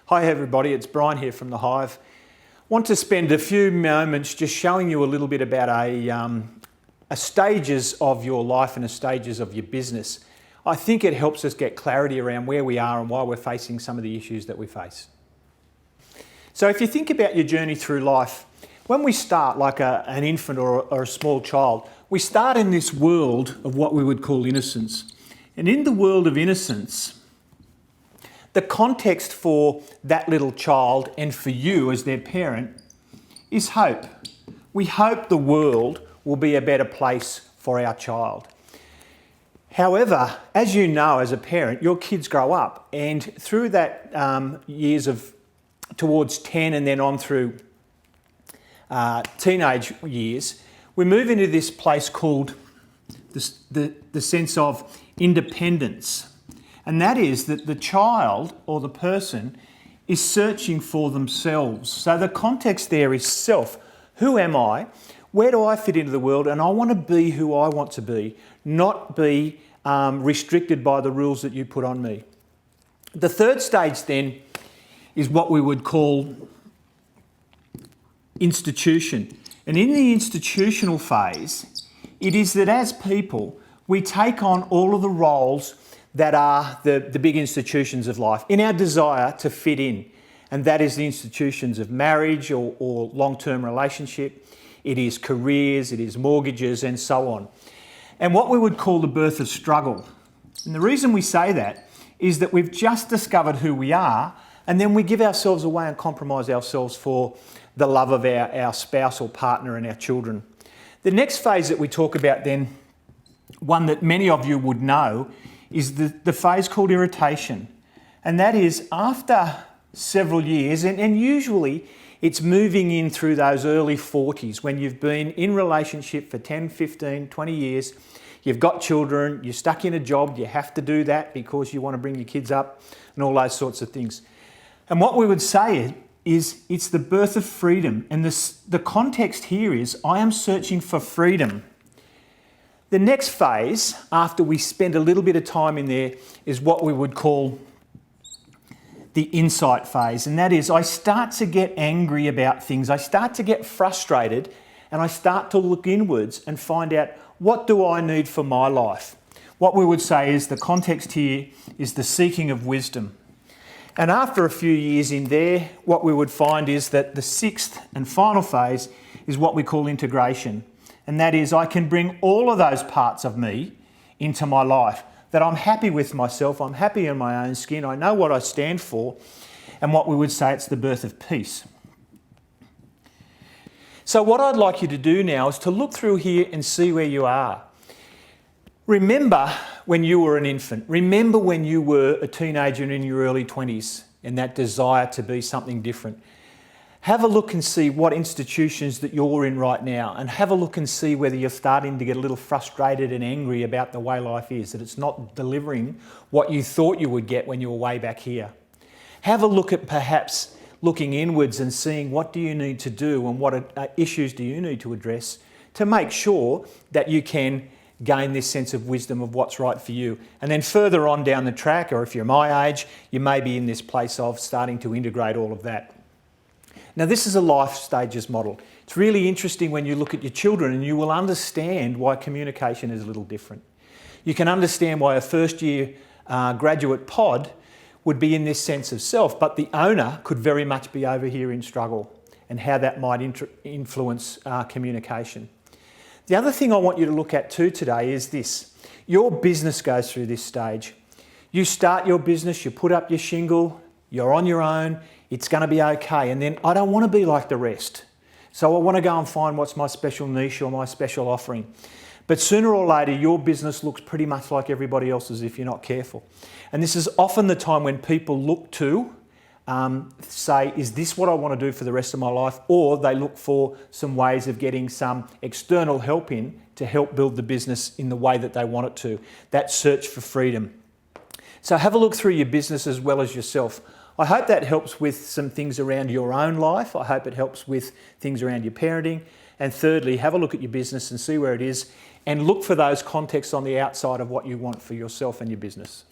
Hi everybody, it's Brian here from the Hive. Want to spend a few moments just showing you a little bit about a stages of your life and a stages of your business. I think it helps us get clarity around where we are and why we're facing some of the issues that we face. So if you think about your journey through life, when we start like an infant or a small child, we start in this world of what we would call innocence. And in the world of innocence, the context for that little child and for you as their parent is hope. We hope the world will be a better place for our child. However, as you know as a parent, your kids grow up, and through that years of towards 10 and then on through teenage years, we move into this place called the sense of independence. And that is that the child or the person is searching for themselves. So the context there is self. Who am I? Where do I fit into the world? And I want to be who I want to be, not be restricted by the rules that you put on me. The third stage then is what we would call institution. And in the institutional phase, it is that as people, we take on all of the roles that are the big institutions of life in our desire to fit in. And that is the institutions of marriage or long-term relationship. It is careers, it is mortgages and so on. And what we would call the birth of struggle. And the reason we say that is that we've just discovered who we are, and then we give ourselves away and compromise ourselves for the love of our spouse or partner and our children. The next phase that we talk about then, one that many of you would know, is the phase called irritation. And that is after several years, and usually it's moving in through those early 40s when you've been in relationship for 10, 15, 20 years, you've got children, you're stuck in a job, you have to do that because you want to bring your kids up and all those sorts of things. And what we would say is it's the birth of freedom. And the context here is I am searching for freedom. The next phase, after we spend a little bit of time in there, is what we would call the insight phase. And that is I start to get angry about things. I start to get frustrated, and I start to look inwards and find out, what do I need for my life? What we would say is the context here is the seeking of wisdom. And after a few years in there, what we would find is that the sixth and final phase is what we call integration. And that is I can bring all of those parts of me into my life, that I'm happy with myself, I'm happy in my own skin, I know what I stand for, and what we would say it's the birth of peace. So what I'd like you to do now is to look through here and see where you are. Remember when you were an infant. Remember when you were a teenager in your early 20s and that desire to be something different. Have a look and see what institutions that you're in right now, and have a look and see whether you're starting to get a little frustrated and angry about the way life is, that it's not delivering what you thought you would get when you were way back here. Have a look at perhaps looking inwards and seeing what do you need to do and what issues do you need to address to make sure that you can gain this sense of wisdom of what's right for you. And then further on down the track, or if you're my age, you may be in this place of starting to integrate all of that. Now this is a life stages model. It's really interesting when you look at your children, and you will understand why communication is a little different. You can understand why a first year graduate pod would be in this sense of self, but the owner could very much be over here in struggle, and how that might influence communication. The other thing I want you to look at too today is this. Your business goes through this stage. You start your business, you put up your shingle, you're on your own, it's going to be okay. And then I don't want to be like the rest. So I want to go and find what's my special niche or my special offering. But sooner or later, your business looks pretty much like everybody else's if you're not careful. And this is often the time when people look to say, is this what I want to do for the rest of my life? Or they look for some ways of getting some external help in to help build the business in the way that they want it to. That search for freedom. So have a look through your business as well as yourself. I hope that helps with some things around your own life. I hope it helps with things around your parenting. And thirdly, have a look at your business and see where it is, and look for those contexts on the outside of what you want for yourself and your business.